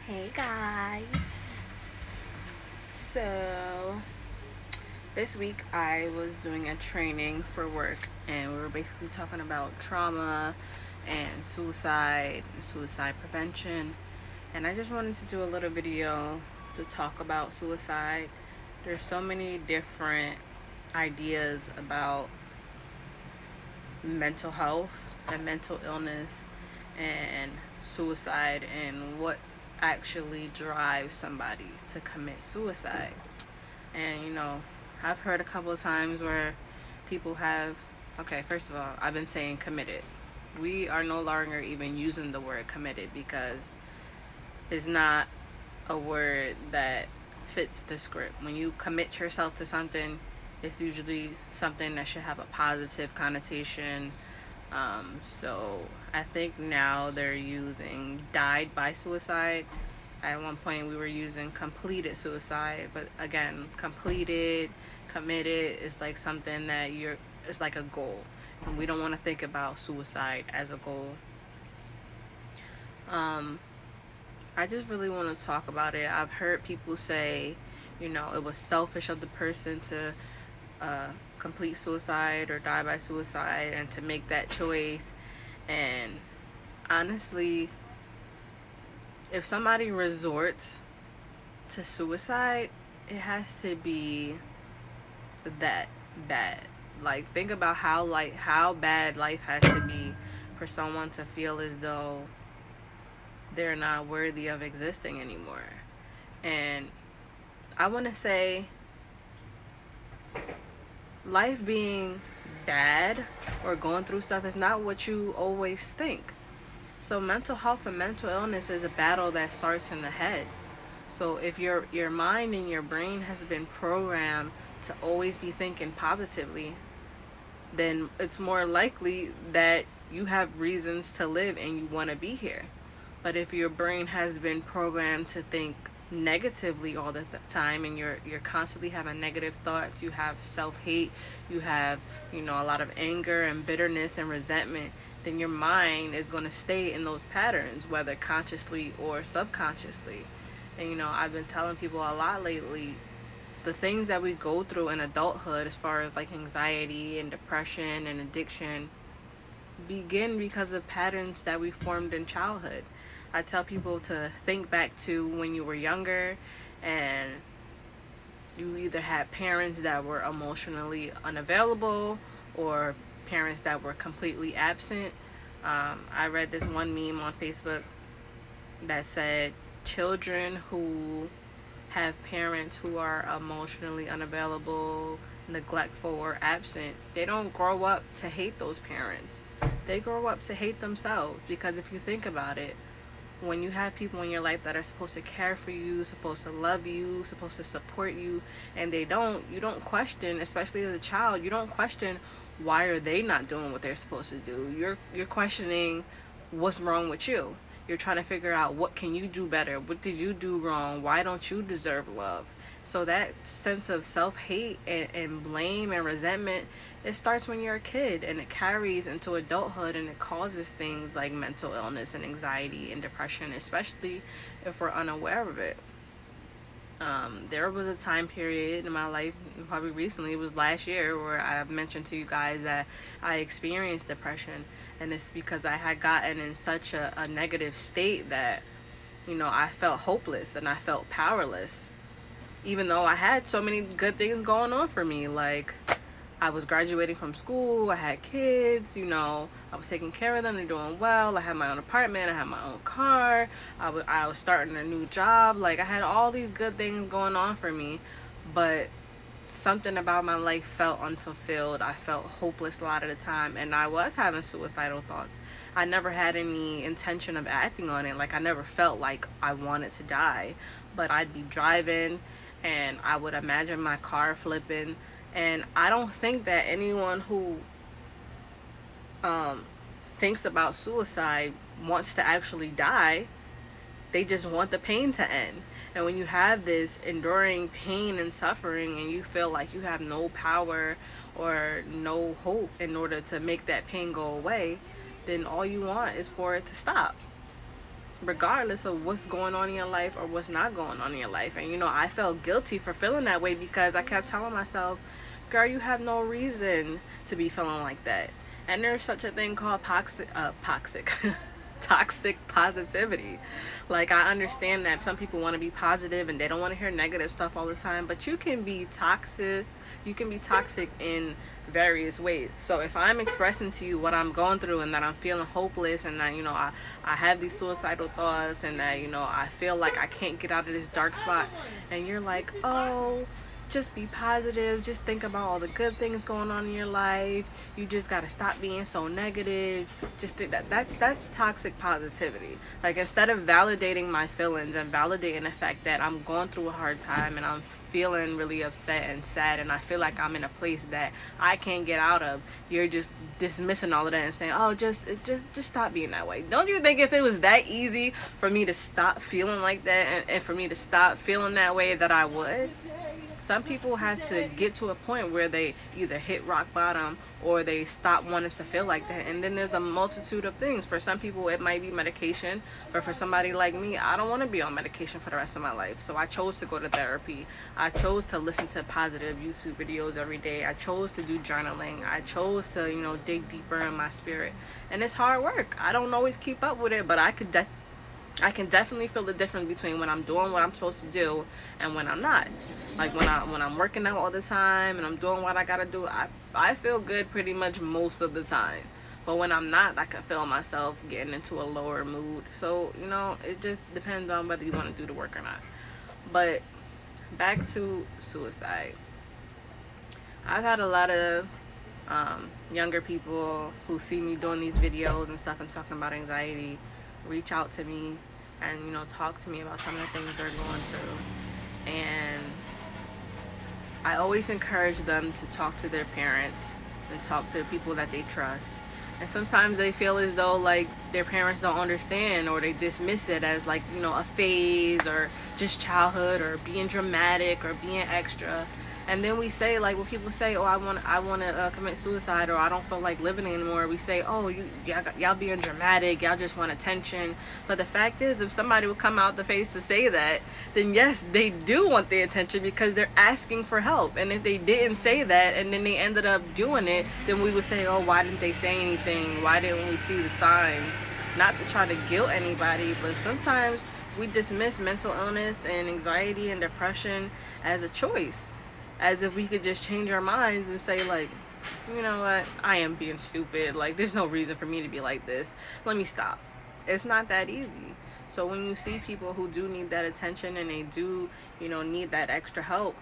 Hey guys. So this week I was doing a training for work and we were basically talking about trauma and suicide prevention. And I just wanted to do a little video to talk about suicide. There's so many different ideas about mental health and mental illness and suicide and what actually drives somebody to commit suicide. And I've heard a couple of times where people have, okay, first of all, I've been saying committed. We are no longer even using the word committed because it's not a word that fits the script. When you commit yourself to something, it's usually something that should have a positive connotation. So I think now they're using died by suicide. At one point we were using completed suicide, but again, completed, committed is like something that it's like a goal. And we don't want to think about suicide as a goal. I just really want to talk about it. I've heard people say, it was selfish of the person to complete suicide or die by suicide and to make that choice. And honestly, if somebody resorts to suicide, it has to be that bad. Like, think about how bad life has to be for someone to feel as though they're not worthy of existing anymore. And I want to say life being bad or going through stuff is not what you always think. So mental health and mental illness is a battle that starts in the head. So if your mind and your brain has been programmed to always be thinking positively, then it's more likely that you have reasons to live and you want to be here. But if your brain has been programmed to think negatively all the time and you're constantly having negative thoughts, you have self-hate, you have a lot of anger and bitterness and resentment, then your mind is going to stay in those patterns, whether consciously or subconsciously. And I've been telling people a lot lately, the things that we go through in adulthood as far as like anxiety and depression and addiction begin because of patterns that we formed in childhood. I tell people to think back to when you were younger and you either had parents that were emotionally unavailable or parents that were completely absent. I read this one meme on Facebook that said children who have parents who are emotionally unavailable, neglectful, or absent, they don't grow up to hate those parents. They grow up to hate themselves, because if you think about it, when you have people in your life that are supposed to care for you, supposed to love you, supposed to support you, and they don't, you don't question, especially as a child, you don't question why are they not doing what they're supposed to do. You're questioning what's wrong with you. You're trying to figure out what can you do better, what did you do wrong, why don't you deserve love. So that sense of self-hate and blame and resentment, it starts when you're a kid and it carries into adulthood, and it causes things like mental illness and anxiety and depression, especially if we're unaware of it. There was a time period in my life, probably recently, it was last year, where I mentioned to you guys that I experienced depression. And it's because I had gotten in such a negative state that, I felt hopeless and I felt powerless. Even though I had so many good things going on for me. Like, I was graduating from school, I had kids, I was taking care of them, they're doing well, I had my own apartment, I had my own car, I was starting a new job, like, I had all these good things going on for me, but something about my life felt unfulfilled. I felt hopeless a lot of the time, and I was having suicidal thoughts. I never had any intention of acting on it, like, I never felt like I wanted to die, but I'd be driving, and I would imagine my car flipping. And I don't think that anyone who thinks about suicide wants to actually die. They just want the pain to end. And when you have this enduring pain and suffering and you feel like you have no power or no hope in order to make that pain go away, then all you want is for it to stop. regardless of what's going on in your life or what's not going on in your life. And I felt guilty for feeling that way because I kept telling myself, girl, you have no reason to be feeling like that. And there's such a thing called toxic positivity. Like, I understand that some people want to be positive and they don't want to hear negative stuff all the time, but you can be toxic in various ways. So if I'm expressing to you what I'm going through and that I'm feeling hopeless and that I have these suicidal thoughts and that I feel like I can't get out of this dark spot, and you're like, oh, just be positive, just think about all the good things going on in your life, you just gotta stop being so negative, just think that's toxic positivity. Like, instead of validating my feelings and validating the fact that I'm going through a hard time and I'm feeling really upset and sad and I feel like I'm in a place that I can't get out of, you're just dismissing all of that and saying, oh, just stop being that way. Don't you think if it was that easy for me to stop feeling like that and for me to stop feeling that way, that I would? Some people have to get to a point where they either hit rock bottom or they stop wanting to feel like that. And then there's a multitude of things. For some people, it might be medication. But for somebody like me, I don't want to be on medication for the rest of my life. So I chose to go to therapy. I chose to listen to positive YouTube videos every day. I chose to do journaling. I chose to, dig deeper in my spirit. And it's hard work. I don't always keep up with it, but I can definitely feel the difference between when I'm doing what I'm supposed to do and when I'm not. Like, when I'm working out all the time and I'm doing what I gotta do, I feel good pretty much most of the time. But when I'm not, I can feel myself getting into a lower mood. So, it just depends on whether you want to do the work or not. But back to suicide. I've had a lot of younger people who see me doing these videos and stuff and talking about anxiety reach out to me and talk to me about some of the things they're going through. And I always encourage them to talk to their parents and talk to people that they trust. And sometimes they feel as though like their parents don't understand, or they dismiss it as like a phase or just childhood or being dramatic or being extra. And then we say, like, when people say, oh, I want to commit suicide, or I don't feel like living anymore, we say, oh, y'all being dramatic, y'all just want attention. But the fact is, if somebody would come out the face to say that, then yes, they do want the attention because they're asking for help. And if they didn't say that and then they ended up doing it, then we would say, oh, why didn't they say anything? Why didn't we see the signs? Not to try to guilt anybody, but sometimes we dismiss mental illness and anxiety and depression as a choice. As if we could just change our minds and say, like, you know what, I am being stupid. Like, there's no reason for me to be like this. Let me stop. It's not that easy. So when you see people who do need that attention and they do, need that extra help,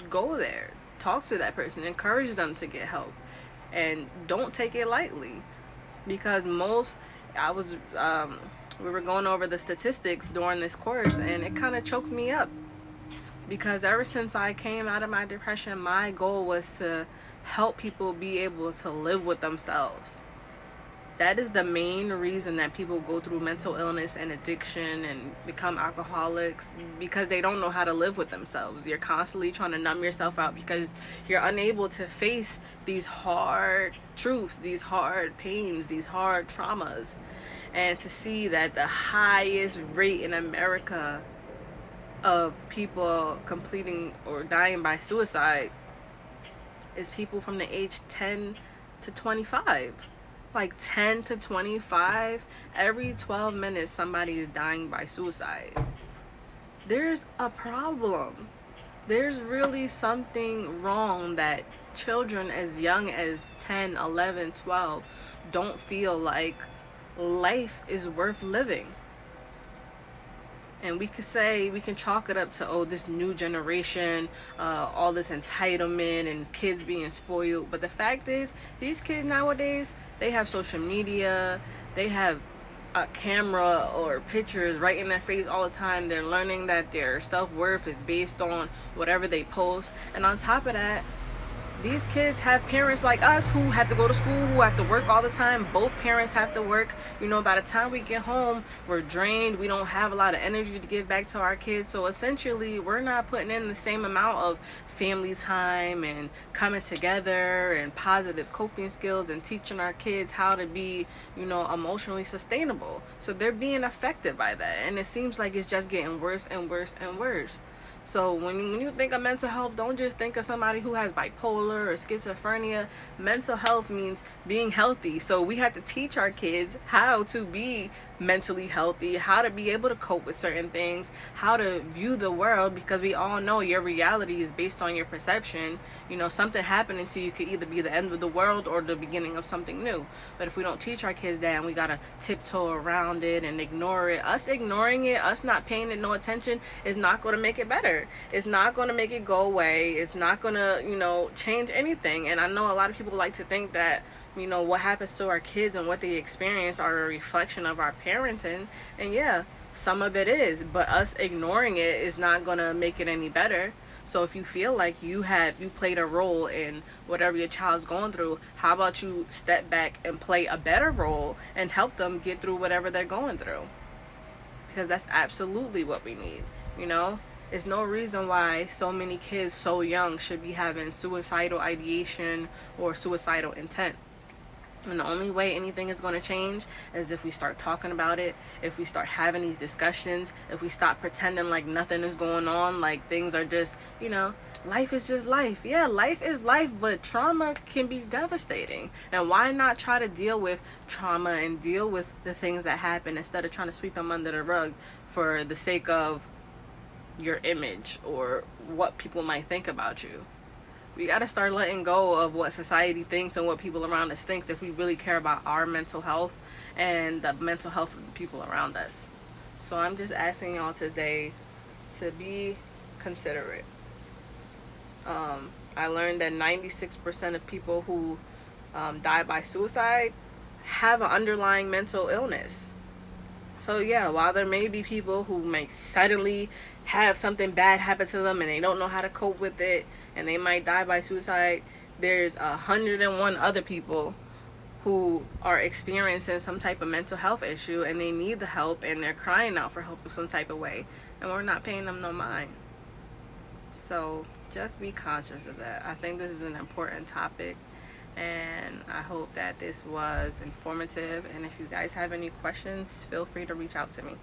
go there. Talk to that person. Encourage them to get help. And don't take it lightly. Because we were going over the statistics during this course, and it kind of choked me up. Because ever since I came out of my depression, my goal was to help people be able to live with themselves. That is the main reason that people go through mental illness and addiction and become alcoholics, because they don't know how to live with themselves. You're constantly trying to numb yourself out because you're unable to face these hard truths, these hard pains, these hard traumas. And to see that the highest rate in America of people completing or dying by suicide is people from the age 10 to 25. Like 10 to 25, every 12 minutes somebody is dying by suicide. There's a problem. There's really something wrong that children as young as 10, 11, 12 don't feel like life is worth living. And we can chalk it up to, oh, this new generation, all this entitlement and kids being spoiled. But the fact is, these kids nowadays, they have social media, they have a camera or pictures right in their face all the time. They're learning that their self-worth is based on whatever they post. And on top of that, These kids have parents like us who have to go to school, who have to work all the time. Both parents have to work. You know, by the time we get home, we're drained. We don't have a lot of energy to give back to our kids. So essentially, we're not putting in the same amount of family time and coming together and positive coping skills and teaching our kids how to be, you know, emotionally sustainable. So they're being affected by that. And it seems like it's just getting worse and worse and worse. So when you think of mental health, don't just think of somebody who has bipolar or schizophrenia. Mental health means being healthy. So we have to teach our kids how to be mentally healthy, how to be able to cope with certain things, how to view the world, because we all know your reality is based on your perception. You know, something happening to you could either be the end of the world or the beginning of something new. But if we don't teach our kids that and we gotta tiptoe around it and ignore it, us ignoring it, us not paying it no attention, is not gonna make it better. It's not gonna make it go away. It's not gonna, you know, change anything. And I know a lot of people like to think that, you know, what happens to our kids and what they experience are a reflection of our parenting. And yeah, some of it is, but us ignoring it is not gonna make it any better. So if you feel like you played a role in whatever your child's going through, how about you step back and play a better role and help them get through whatever they're going through? Because that's absolutely what we need, you know? There's no reason why so many kids so young should be having suicidal ideation or suicidal intent. And the only way anything is going to change is if we start talking about it, if we start having these discussions, if we stop pretending like nothing is going on, like things are just, you know, life is just life. Yeah, life is life, but trauma can be devastating. And why not try to deal with trauma and deal with the things that happen instead of trying to sweep them under the rug for the sake of your image or what people might think about you? We got to start letting go of what society thinks and what people around us thinks if we really care about our mental health and the mental health of the people around us. So I'm just asking y'all today to be considerate. I learned that 96% of people who die by suicide have an underlying mental illness. So yeah, while there may be people who may suddenly have something bad happen to them and they don't know how to cope with it and they might die by suicide, there's 101 other people who are experiencing some type of mental health issue and they need the help and they're crying out for help in some type of way, and we're not paying them no mind. So just be conscious of that. I think this is an important topic, and I hope that this was informative. And if you guys have any questions, feel free to reach out to me.